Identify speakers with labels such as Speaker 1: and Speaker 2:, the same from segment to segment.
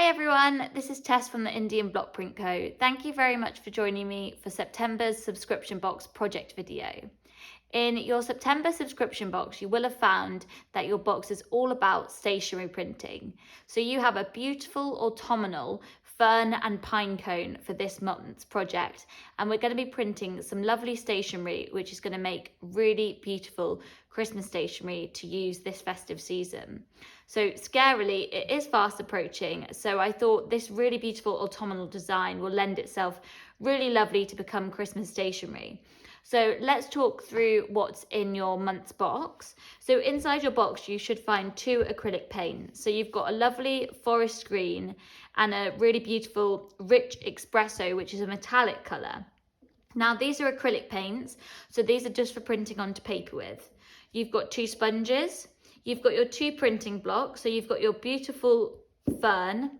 Speaker 1: Hi everyone, this is Tess from the Indian BlockPrint Co. Thank you very much for joining me for September's subscription box project video. In your September subscription box, you will have found that your box is all about stationery printing. So you have a beautiful autumnal fern and pine cone for this month's project, and we're going to be printing some lovely stationery which is going to make really beautiful Christmas stationery to use this festive season. So scarily, it is fast approaching, so I thought this really beautiful autumnal design will lend itself really lovely to become Christmas stationery. So let's talk through what's in your month's box. So inside your box, you should find 2 acrylic paints. So you've got a lovely forest green and a really beautiful rich espresso, which is a metallic colour. Now these are acrylic paints, so these are just for printing onto paper with. You've got 2 sponges, you've got your 2 printing blocks, so you've got your beautiful fern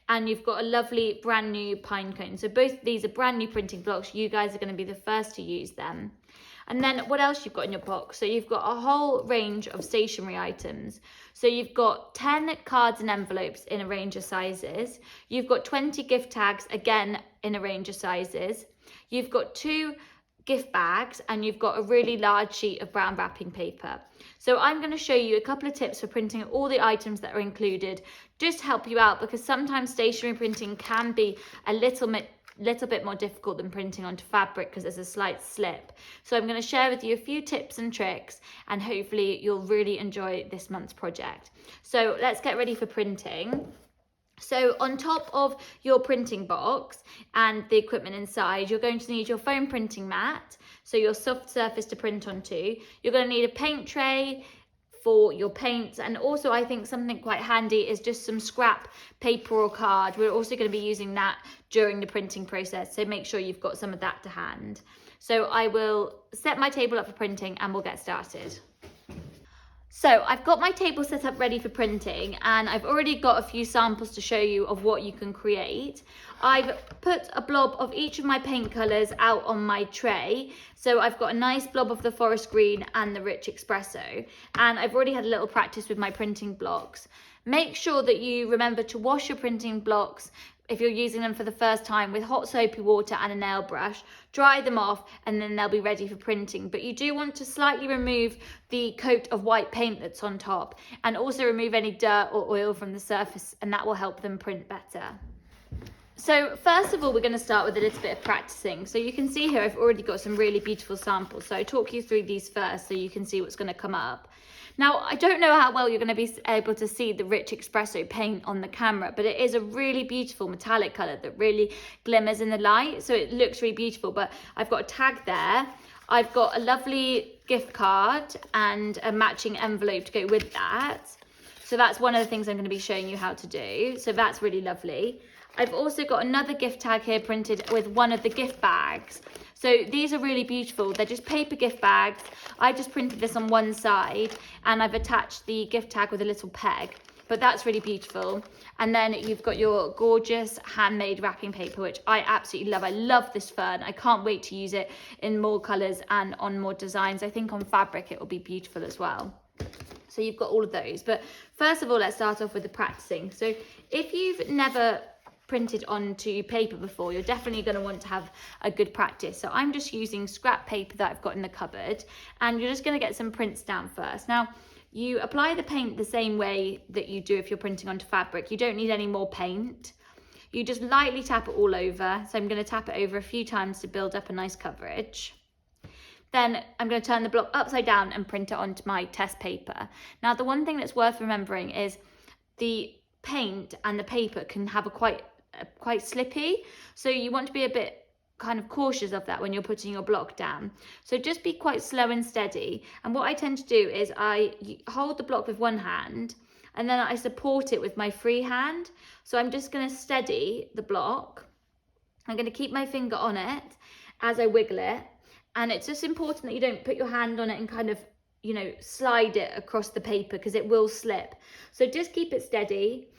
Speaker 1: and you've got a lovely brand new pine cone. So both of these are brand new printing blocks. You guys are going to be the first to use them. And then what else you've got in your box? So you've got a whole range of stationery items. So you've got 10 cards and envelopes in a range of sizes. You've got 20 gift tags, again in a range of sizes. You've got 2 gift bags and you've got a really large sheet of brown wrapping paper. So I'm going to show you a couple of tips for printing all the items that are included, just to help you out, because sometimes stationery printing can be a little bit more difficult than printing onto fabric because there's a slight slip. So I'm going to share with you a few tips and tricks, and hopefully you'll really enjoy this month's project. So let's get ready for printing. So on top of your printing box and the equipment inside, you're going to need your foam printing mat, so your soft surface to print onto. You're going to need a paint tray for your paints, and also I think something quite handy is just some scrap paper or card. We're also going to be using that during the printing process, so make sure you've got some of that to hand. So I will set my table up for printing and we'll get started. So I've got my table set up ready for printing, and I've already got a few samples to show you of what you can create. I've put a blob of each of my paint colours out on my tray. So I've got a nice blob of the forest green and the rich espresso, and I've already had a little practice with my printing blocks. Make sure that you remember to wash your printing blocks if you're using them for the first time with hot soapy water and a nail brush. Dry them off and then they'll be ready for printing. But you do want to slightly remove the coat of white paint that's on top, and also remove any dirt or oil from the surface, and that will help them print better. So first of all, we're going to start with a little bit of practicing. So you can see here I've already got some really beautiful samples. So I talk you through these first so you can see what's going to come up. Now, I don't know how well you're going to be able to see the rich espresso paint on the camera, but it is a really beautiful metallic colour that really glimmers in the light. So it looks really beautiful, but I've got a tag there. I've got a lovely gift card and a matching envelope to go with that. So that's one of the things I'm going to be showing you how to do. So that's really lovely. I've also got another gift tag here printed with one of the gift bags. So these are really beautiful. They're just paper gift bags. I just printed this on one side and I've attached the gift tag with a little peg, but that's really beautiful. And then you've got your gorgeous handmade wrapping paper, which I absolutely love. I love this fern. I can't wait to use it in more colours and on more designs. I think on fabric it will be beautiful as well. So you've got all of those. But first of all, let's start off with the practicing. So if you've never printed onto paper before, you're definitely going to want to have a good practice. So I'm just using scrap paper that I've got in the cupboard, and you're just going to get some prints down first. Now, you apply the paint the same way that you do if you're printing onto fabric. You don't need any more paint. You just lightly tap it all over. So I'm going to tap it over a few times to build up a nice coverage. Then I'm going to turn the block upside down and print it onto my test paper. Now, the one thing that's worth remembering is the paint and the paper can have a quite slippy, so you want to be a bit kind of cautious of that when you're putting your block down. So just be quite slow and steady. And what I tend to do is I hold the block with one hand and then I support it with my free hand. So I'm just going to steady the block. I'm going to keep my finger on it as I wiggle it, and it's just important that you don't put your hand on it and kind of, you know, slide it across the paper because it will slip. So just keep it steady.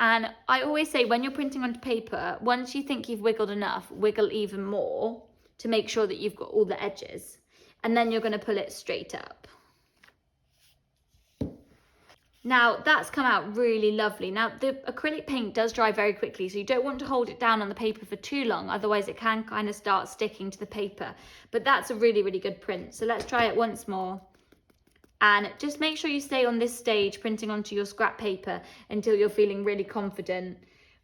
Speaker 1: And I always say when you're printing onto paper, once you think you've wiggled enough, wiggle even more to make sure that you've got all the edges. And then you're going to pull it straight up. Now that's come out really lovely. Now the acrylic paint does dry very quickly, so you don't want to hold it down on the paper for too long, otherwise it can kind of start sticking to the paper. But that's a really, really good print. So let's try it once more. And just make sure you stay on this stage printing onto your scrap paper until you're feeling really confident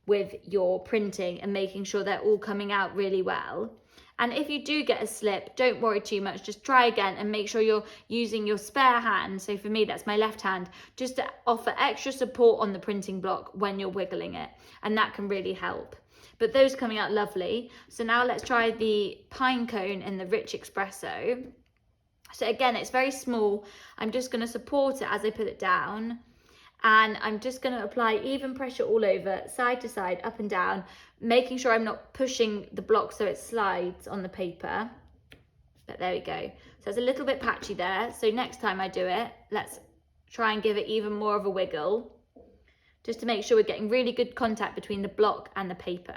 Speaker 1: with your printing and making sure they're all coming out really well. And if you do get a slip, don't worry too much, just try again and make sure you're using your spare hand. So for me, that's my left hand, just to offer extra support on the printing block when you're wiggling it. And that can really help. But those are coming out lovely. So now let's try the pine cone and the rich espresso. So again, it's very small. I'm just going to support it as I put it down. And I'm just going to apply even pressure all over, side to side, up and down, making sure I'm not pushing the block so it slides on the paper. But there we go. So it's a little bit patchy there. So next time I do it, let's try and give it even more of a wiggle, just to make sure we're getting really good contact between the block and the paper.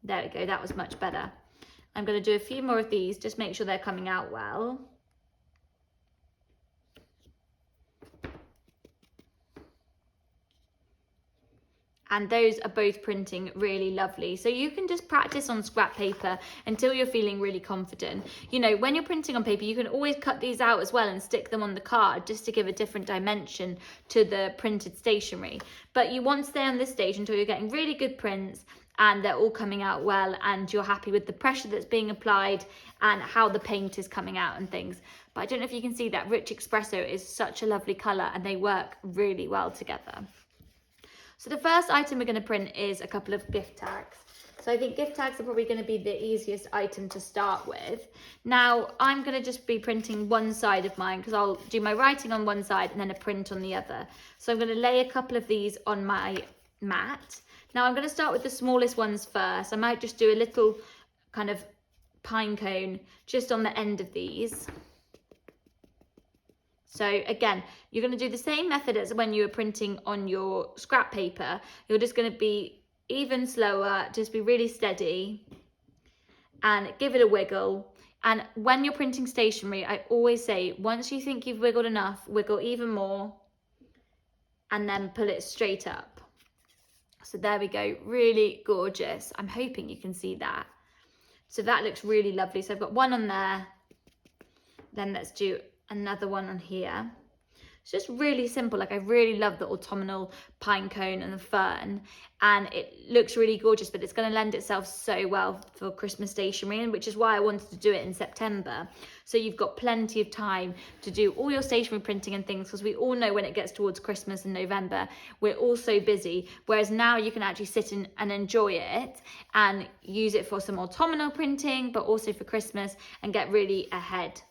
Speaker 1: There we go. That was much better. I'm going to do a few more of these, just make sure they're coming out well. And those are both printing really lovely. So you can just practice on scrap paper until you're feeling really confident. You know, when you're printing on paper, you can always cut these out as well and stick them on the card just to give a different dimension to the printed stationery. But you want to stay on this stage until you're getting really good prints and they're all coming out well and you're happy with the pressure that's being applied and how the paint is coming out and things. But I don't know if you can see that rich espresso is such a lovely colour and they work really well together. So the first item we're going to print is a couple of gift tags. So I think gift tags are probably going to be the easiest item to start with. Now I'm going to just be printing one side of mine because I'll do my writing on one side and then a print on the other. So I'm going to lay a couple of these on my mat. Now I'm going to start with the smallest ones first. I might just do a little kind of pine cone just on the end of these. So again, you're going to do the same method as when you were printing on your scrap paper. You're just going to be even slower, just be really steady and give it a wiggle. And when you're printing stationery, I always say, once you think you've wiggled enough, wiggle even more and then pull it straight up. So there we go, really gorgeous. I'm hoping you can see that. So that looks really lovely. So I've got one on there. Then let's do another one on here. It's just really simple. Like I really love the autumnal pine cone and the fern, and it looks really gorgeous, but it's going to lend itself so well for Christmas stationery, and which is why I wanted to do it in September. So you've got plenty of time to do all your stationery printing and things, because we all know when it gets towards Christmas and November, we're all so busy. Whereas now you can actually sit in and enjoy it and use it for some autumnal printing, but also for Christmas and get really ahead.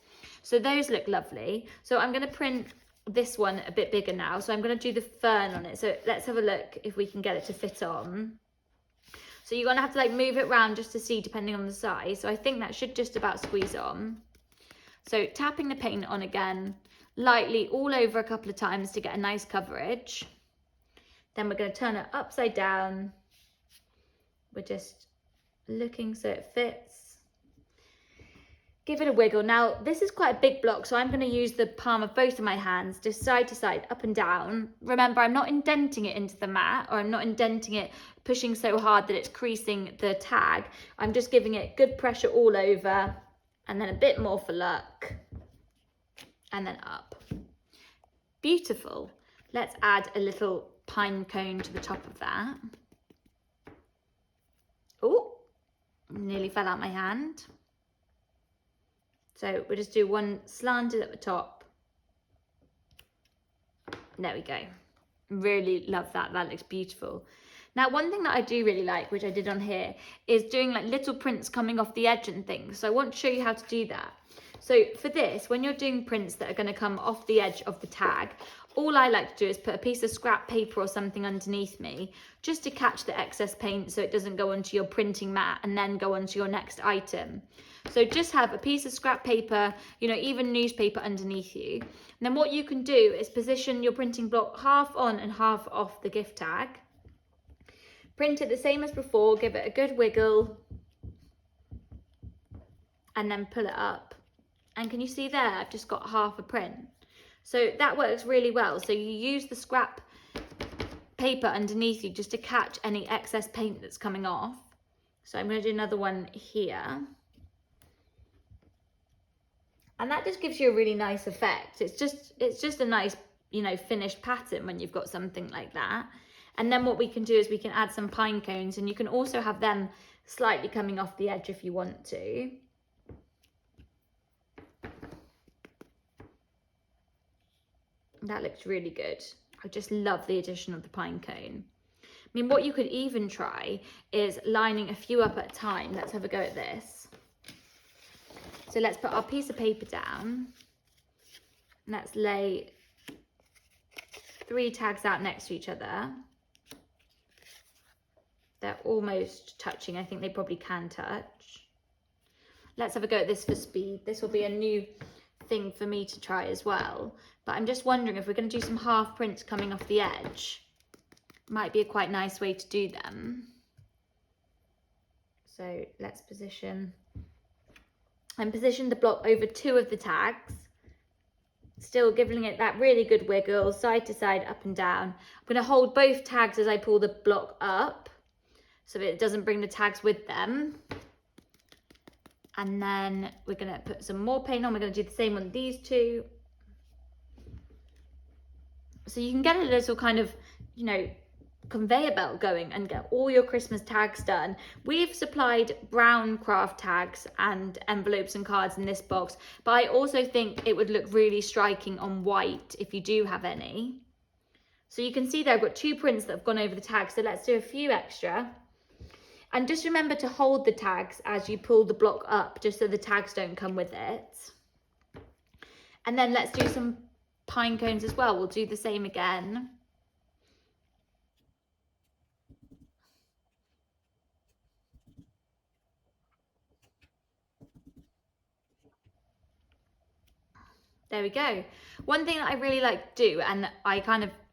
Speaker 1: So those look lovely. So I'm going to print this one a bit bigger now. So I'm going to do the fern on it. So let's have a look if we can get it to fit on. So you're going to have to like move it around just to see depending on the size. So I think that should just about squeeze on. So tapping the paint on again, lightly all over a couple of times to get a nice coverage. Then we're going to turn it upside down. We're just looking so it fits. Give it a wiggle. Now, this is quite a big block, so I'm going to use the palm of both of my hands, just side to side, up and down. Remember, I'm not indenting it into the mat, or I'm not indenting it, pushing so hard that it's creasing the tag. I'm just giving it good pressure all over, and then a bit more for luck, and then up. Beautiful. Let's add a little pine cone to the top of that. Oh, nearly fell out my hand. So we'll just do one slanted at the top. There we go. Really love that. That looks beautiful. Now, one thing that I do really like, which I did on here, is doing like little prints coming off the edge and things. So I want to show you how to do that. So for this, when you're doing prints that are going to come off the edge of the tag, all I like to do is put a piece of scrap paper or something underneath me just to catch the excess paint so it doesn't go onto your printing mat and then go onto your next item. So just have a piece of scrap paper, you know, even newspaper underneath you. And then what you can do is position your printing block half on and half off the gift tag. Print it the same as before, give it a good wiggle, and then pull it up. And can you see there, I've just got half a print. So that works really well. So you use the scrap paper underneath you just to catch any excess paint that's coming off. So I'm going to do another one here. And that just gives you a really nice effect. It's just a nice, you know, finished pattern when you've got something like that. And then what we can do is we can add some pine cones, and you can also have them slightly coming off the edge if you want to. That looks really good. I just love the addition of the pine cone. I mean, what you could even try is lining a few up at a time. Let's have a go at this. So let's put our piece of paper down. Let's lay 3 tags out next to each other. They're almost touching. I think they probably can touch. Let's have a go at this for speed. This will be a new thing for me to try as well. But I'm just wondering if we're going to do some half prints coming off the edge. Might be a quite nice way to do them. So let's position the block over 2 of the tags, still giving it that really good wiggle, side to side, up and down. I'm going to hold both tags as I pull the block up so that it doesn't bring the tags with them. And then we're going to put some more paint on. We're going to do the same on these 2. So you can get a little kind of, you know, conveyor belt going and get all your Christmas tags done. We've supplied brown craft tags and envelopes and cards in this box, but I also think it would look really striking on white if you do have any. So you can see there I've got 2 prints that have gone over the tags, so let's do a few extra. And just remember to hold the tags as you pull the block up, just so the tags don't come with it. And then let's do some pine cones as well. We'll do the same again. There we go. One thing that I really like to do, and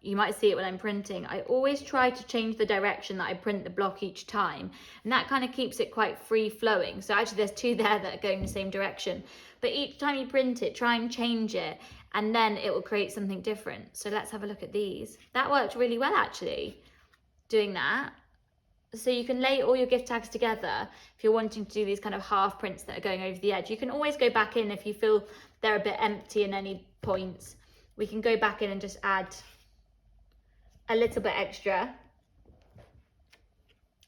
Speaker 1: you might see it when I'm printing, I always try to change the direction that I print the block each time. And that kind of keeps it quite free flowing. So actually there's 2 there that are going the same direction. But each time you print it, try and change it, and then it will create something different. So let's have a look at these. That worked really well actually, doing that. So you can lay all your gift tags together if you're wanting to do these kind of half prints that are going over the edge. You can always go back in if you feel they're a bit empty in any points. We can go back in and just add a little bit extra.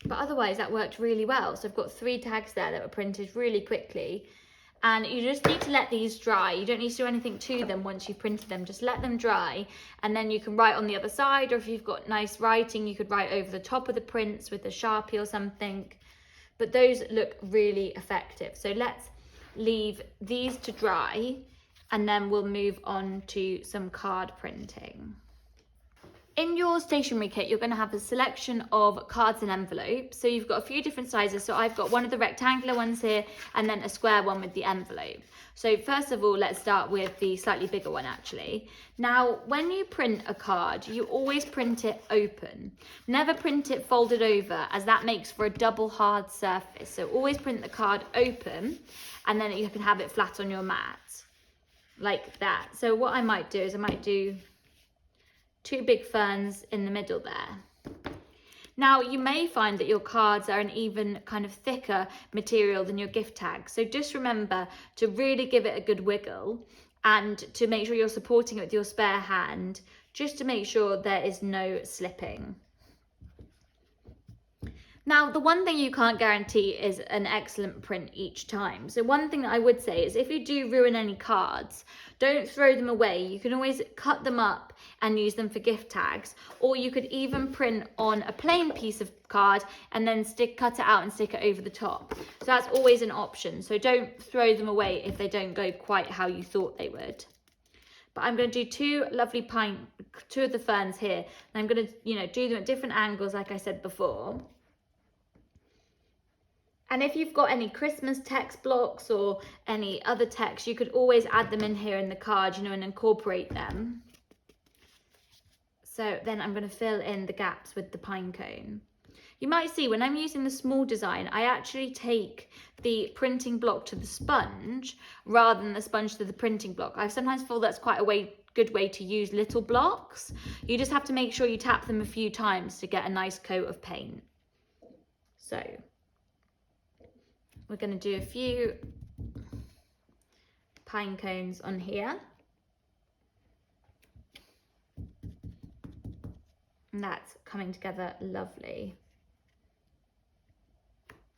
Speaker 1: But otherwise that worked really well. So I've got 3 tags there that were printed really quickly. And you just need to let these dry. You don't need to do anything to them once you've printed them. Just let them dry, and then you can write on the other side, or if you've got nice writing, you could write over the top of the prints with a Sharpie or something. But those look really effective. So let's leave these to dry, and then we'll move on to some card printing. In your stationery kit, you're going to have a selection of cards and envelopes. So you've got a few different sizes. So I've got one of the rectangular ones here, and then a square one with the envelope. So first of all, let's start with the slightly bigger one actually. Now, when you print a card, you always print it open. Never print it folded over, as that makes for a double hard surface. So always print the card open, and then you can have it flat on your mat, like that. So what I might do is I might do 2 big ferns in the middle there. Now you may find that your cards are an even kind of thicker material than your gift tags. So just remember to really give it a good wiggle, and to make sure you're supporting it with your spare hand, just to make sure there is no slipping. Now, the one thing you can't guarantee is an excellent print each time. So one thing that I would say is if you do ruin any cards, don't throw them away. You can always cut them up and use them for gift tags, or you could even print on a plain piece of card and then cut it out and stick it over the top. So that's always an option. So don't throw them away if they don't go quite how you thought they would. But I'm going to do 2 lovely 2 of the ferns here, and I'm going to, do them at different angles like I said before. And if you've got any Christmas text blocks or any other text, you could always add them in here in the card, and incorporate them. So then I'm going to fill in the gaps with the pine cone. You might see when I'm using the small design, I actually take the printing block to the sponge rather than the sponge to the printing block. I sometimes feel that's quite a good way to use little blocks. You just have to make sure you tap them a few times to get a nice coat of paint. So we're going to do a few pine cones on here. And that's coming together lovely.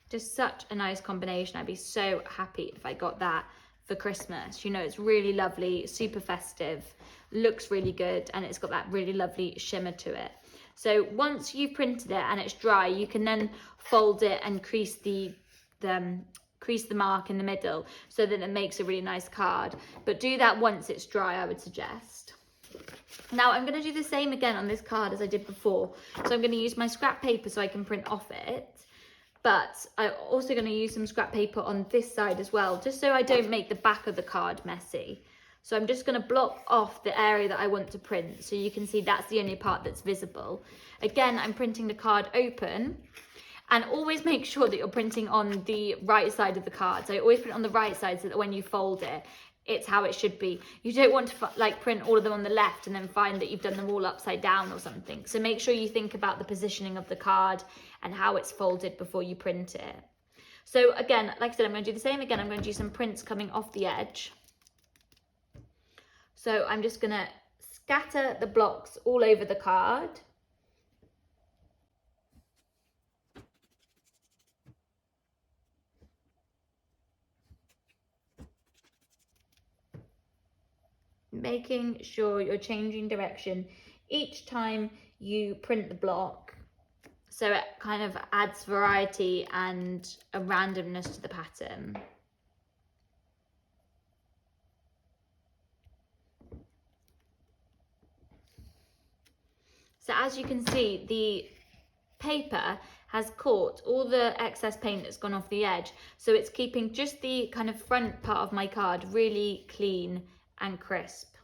Speaker 1: Just such a nice combination. I'd be so happy if I got that for Christmas. You know, it's really lovely, super festive, looks really good, and it's got that really lovely shimmer to it. So once you've printed it and it's dry, you can then fold it and crease the mark in the middle so that it makes a really nice card. But do that once it's dry, I would suggest. Now I'm going to do the same again on this card as I did before. So I'm going to use my scrap paper so I can print off it. But I'm also going to use some scrap paper on this side as well, just so I don't make the back of the card messy. So I'm just going to block off the area that I want to print, so you can see that's the only part that's visible. Again, I'm printing the card open, and always make sure that you're printing on the right side of the card. So I always print on the right side so that when you fold it, it's how it should be. You don't want to like print all of them on the left and then find that you've done them all upside down or something. So make sure you think about the positioning of the card and how it's folded before you print it. So again, like I said, I'm going to do the same again. I'm going to do some prints coming off the edge. So I'm just going to scatter the blocks all over the card. Making sure you're changing direction each time you print the block, so it kind of adds variety and a randomness to the pattern. So as you can see, the paper has caught all the excess paint that's gone off the edge, so it's keeping just the kind of front part of my card really clean and crisp.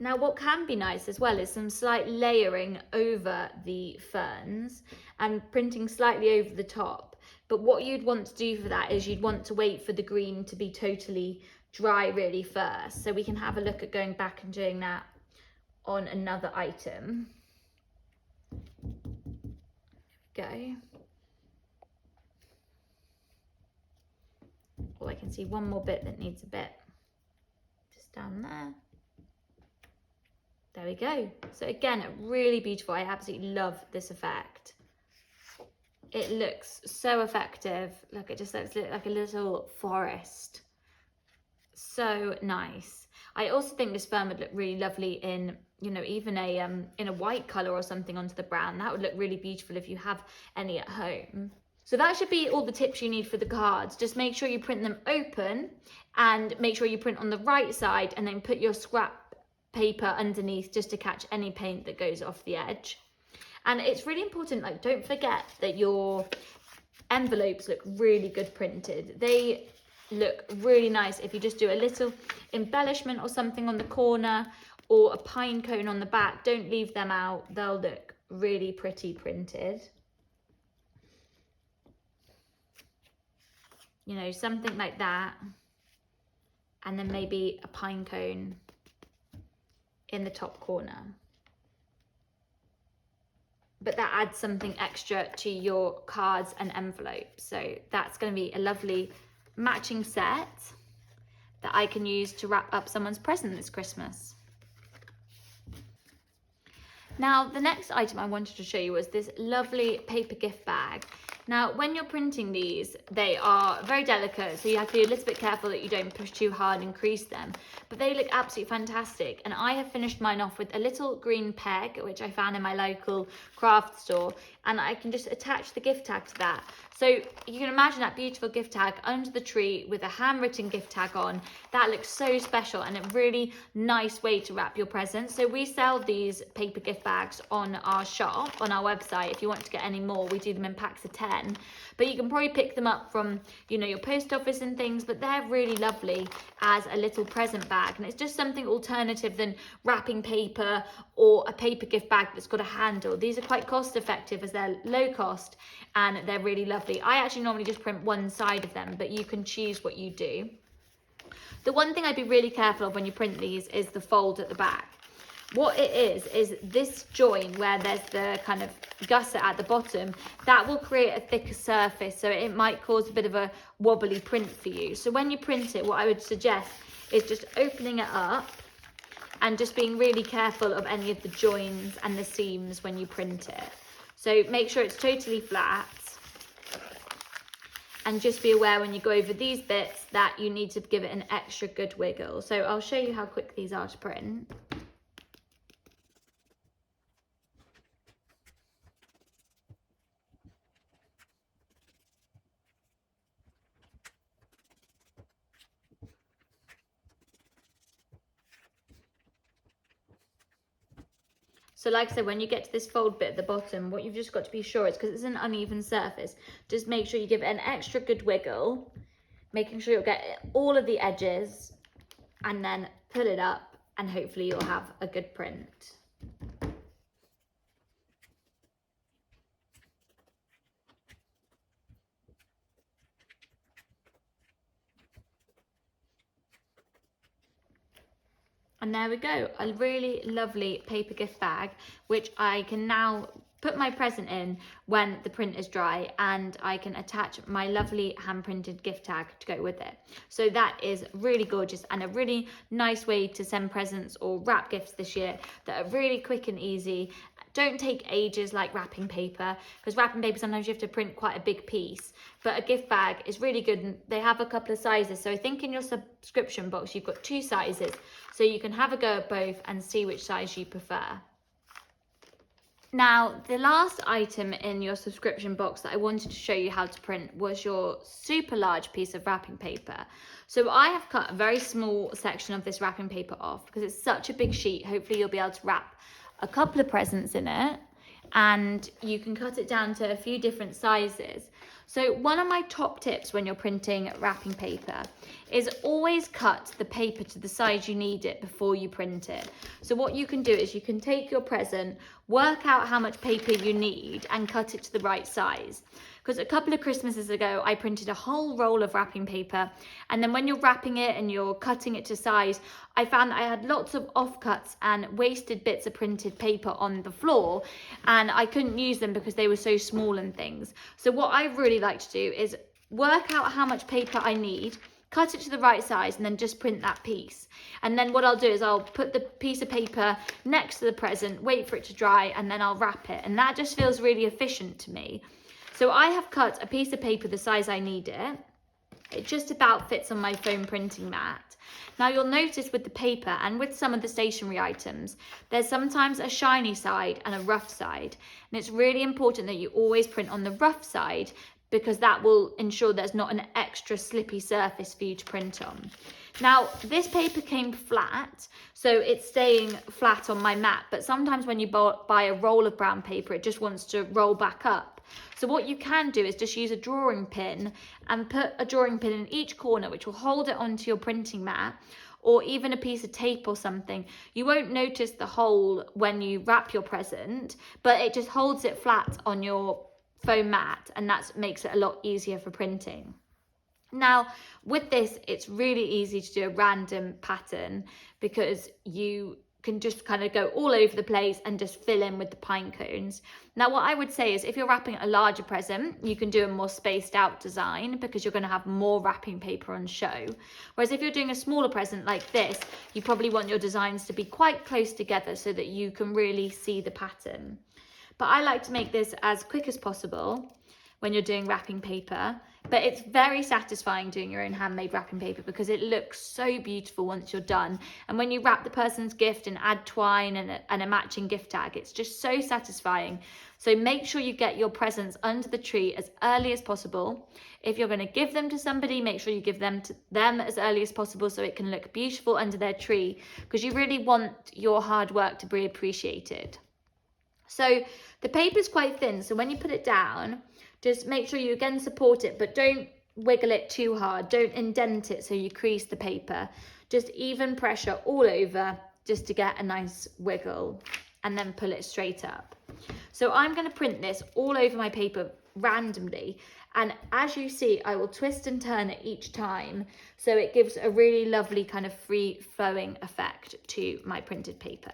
Speaker 1: Now what can be nice as well is some slight layering over the ferns and printing slightly over the top. But what you'd want to do for that is you'd want to wait for the green to be totally dry really first. So we can have a look at going back and doing that on another item. There we go. Oh, I can see one more bit that needs a bit just down there. There we go. So again, really beautiful. I absolutely love this effect. It looks so effective. Look, it just looks like a little forest. So nice. I also think this fern would look really lovely in, you know, even in a white colour or something onto the brown. That would look really beautiful if you have any at home. So that should be all the tips you need for the cards. Just make sure you print them open and make sure you print on the right side, and then put your scrap paper underneath just to catch any paint that goes off the edge. And it's really important, like, don't forget that your envelopes look really good printed. They look really nice if you just do a little embellishment or something on the corner, or a pine cone on the back. Don't leave them out. They'll look really pretty printed. You know, something like that. And then maybe a pine cone in the top corner. But that adds something extra to your cards and envelopes. So that's going to be a lovely matching set that I can use to wrap up someone's present this Christmas. Now, the next item I wanted to show you was this lovely paper gift bag. Now, when you're printing these, they are very delicate, so you have to be a little bit careful that you don't push too hard and crease them. But they look absolutely fantastic. And I have finished mine off with a little green peg, which I found in my local craft store. And I can just attach the gift tag to that. So you can imagine that beautiful gift tag under the tree with a handwritten gift tag on. That looks so special and a really nice way to wrap your presents. So we sell these paper gift bags on our shop, on our website. If you want to get any more, we do them in packs of 10. But you can probably pick them up from, you know, your post office and things, but they're really lovely as a little present bag. And it's just something alternative than wrapping paper or a paper gift bag that's got a handle. These are quite cost effective as they're low cost and they're really lovely. I actually normally just print one side of them, but you can choose what you do. The one thing I'd be really careful of when you print these is the fold at the back. What it is this join where there's the kind of gusset at the bottom, that will create a thicker surface, so it might cause a bit of a wobbly print for you. So when you print it, what I would suggest is just opening it up and just being really careful of any of the joins and the seams when you print it. So make sure it's totally flat, and just be aware when you go over these bits that you need to give it an extra good wiggle. So I'll show you how quick these are to print. So like I said, when you get to this fold bit at the bottom, what you've just got to be sure is, because it's an uneven surface, just make sure you give it an extra good wiggle, making sure you'll get all of the edges, and then pull it up, and hopefully you'll have a good print. And there we go, a really lovely paper gift bag, which I can now put my present in when the print is dry, and I can attach my lovely hand printed gift tag to go with it. So that is really gorgeous and a really nice way to send presents or wrap gifts this year that are really quick and easy. Don't take ages like wrapping paper, because wrapping paper sometimes you have to print quite a big piece, but a gift bag is really good, and they have a couple of sizes. So I think in your subscription box you've got 2 sizes, so you can have a go at both and see which size you prefer. Now, the last item in your subscription box that I wanted to show you how to print was your super large piece of wrapping paper. So I have cut a very small section of this wrapping paper off because it's such a big sheet. Hopefully you'll be able to wrap a couple of presents in it, and you can cut it down to a few different sizes. So one of my top tips when you're printing wrapping paper is always cut the paper to the size you need it before you print it. So what you can do is you can take your present, work out how much paper you need, and cut it to the right size. Because a couple of Christmases ago, I printed a whole roll of wrapping paper, and then when you're wrapping it and you're cutting it to size, I found that I had lots of offcuts and wasted bits of printed paper on the floor, and I couldn't use them because they were so small and things. So what I really like to do is work out how much paper I need, cut it to the right size, and then just print that piece. And then what I'll do is I'll put the piece of paper next to the present, wait for it to dry, and then I'll wrap it. And that just feels really efficient to me. So I have cut a piece of paper the size I need it. It just about fits on my foam printing mat. Now you'll notice with the paper and with some of the stationery items, there's sometimes a shiny side and a rough side. And it's really important that you always print on the rough side, because that will ensure there's not an extra slippy surface for you to print on. Now, this paper came flat, so it's staying flat on my mat, but sometimes when you buy a roll of brown paper, it just wants to roll back up. So what you can do is just use a drawing pin and put a drawing pin in each corner, which will hold it onto your printing mat, or even a piece of tape or something. You won't notice the hole when you wrap your present, but it just holds it flat on your foam mat, and that makes it a lot easier for printing. Now with this, it's really easy to do a random pattern because you can just kind of go all over the place and just fill in with the pine cones. Now what I would say is if you're wrapping a larger present, you can do a more spaced out design because you're going to have more wrapping paper on show. Whereas if you're doing a smaller present like this, you probably want your designs to be quite close together so that you can really see the pattern. But I like to make this as quick as possible when you're doing wrapping paper, but it's very satisfying doing your own handmade wrapping paper because it looks so beautiful once you're done. And when you wrap the person's gift and add twine and a matching gift tag, it's just so satisfying. So make sure you get your presents under the tree as early as possible. If you're going to give them to somebody, make sure you give them to them as early as possible so it can look beautiful under their tree, because you really want your hard work to be appreciated. So the paper is quite thin, so when you put it down, just make sure you again support it, but don't wiggle it too hard. Don't indent it so you crease the paper. Just even pressure all over just to get a nice wiggle, and then pull it straight up. So I'm going to print this all over my paper randomly, and as you see, I will twist and turn it each time, so it gives a really lovely kind of free flowing effect to my printed paper.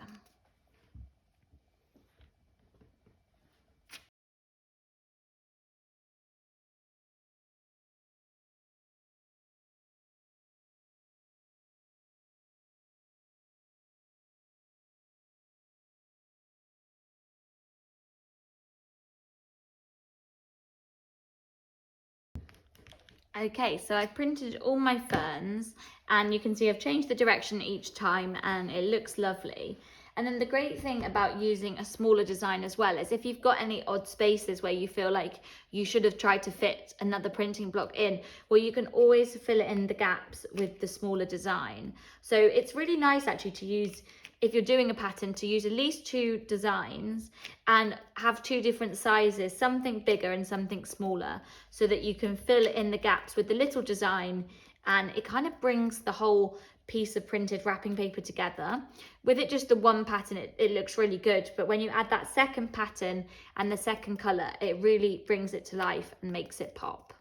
Speaker 1: Okay, so I've printed all my ferns, and you can see I've changed the direction each time and it looks lovely. And then the great thing about using a smaller design as well is if you've got any odd spaces where you feel like you should have tried to fit another printing block in, well, you can always fill it in the gaps with the smaller design. So it's really nice actually to use, if you're doing a pattern, to use at least 2 designs and have 2 different sizes, something bigger and something smaller, so that you can fill in the gaps with the little design, and it kind of brings the whole piece of printed wrapping paper together. With it just the one pattern, it looks really good, but when you add that second pattern and the second colour, it really brings it to life and makes it pop.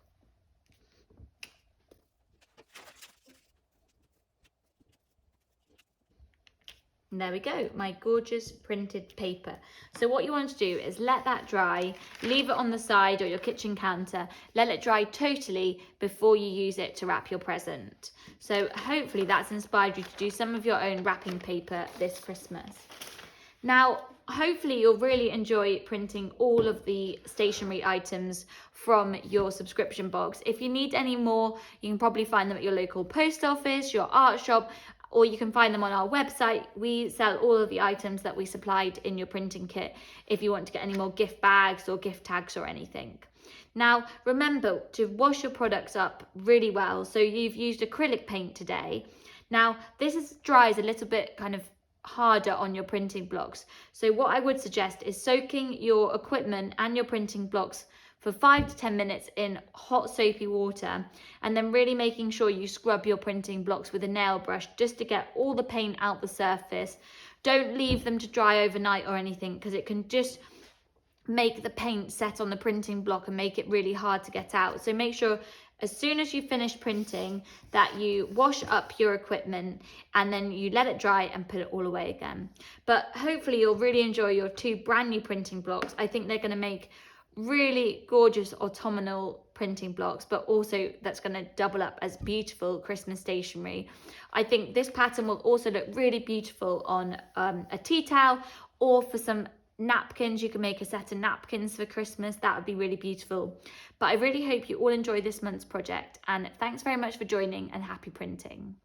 Speaker 1: And there we go, my gorgeous printed paper. So what you want to do is let that dry, leave it on the side or your kitchen counter, let it dry totally before you use it to wrap your present. So hopefully that's inspired you to do some of your own wrapping paper this Christmas. Now, hopefully you'll really enjoy printing all of the stationery items from your subscription box. If you need any more, you can probably find them at your local post office, your art shop, or you can find them on our website. We sell all of the items that we supplied in your printing kit if you want to get any more gift bags or gift tags or anything. Now, remember to wash your products up really well. So you've used acrylic paint today. Now, dries a little bit kind of harder on your printing blocks. So what I would suggest is soaking your equipment and your printing blocks for 5 to 10 minutes in hot soapy water, and then really making sure you scrub your printing blocks with a nail brush just to get all the paint out the surface. Don't leave them to dry overnight or anything, because it can just make the paint set on the printing block and make it really hard to get out. So make sure as soon as you finish printing that you wash up your equipment and then you let it dry and put it all away again. But hopefully you'll really enjoy your 2 brand new printing blocks. I think they're going to make really gorgeous autumnal printing blocks, but also that's going to double up as beautiful Christmas stationery. I think this pattern will also look really beautiful on a tea towel, or for some napkins. You can make a set of napkins for Christmas. That would be really beautiful. But I really hope you all enjoy this month's project, and thanks very much for joining, and happy printing.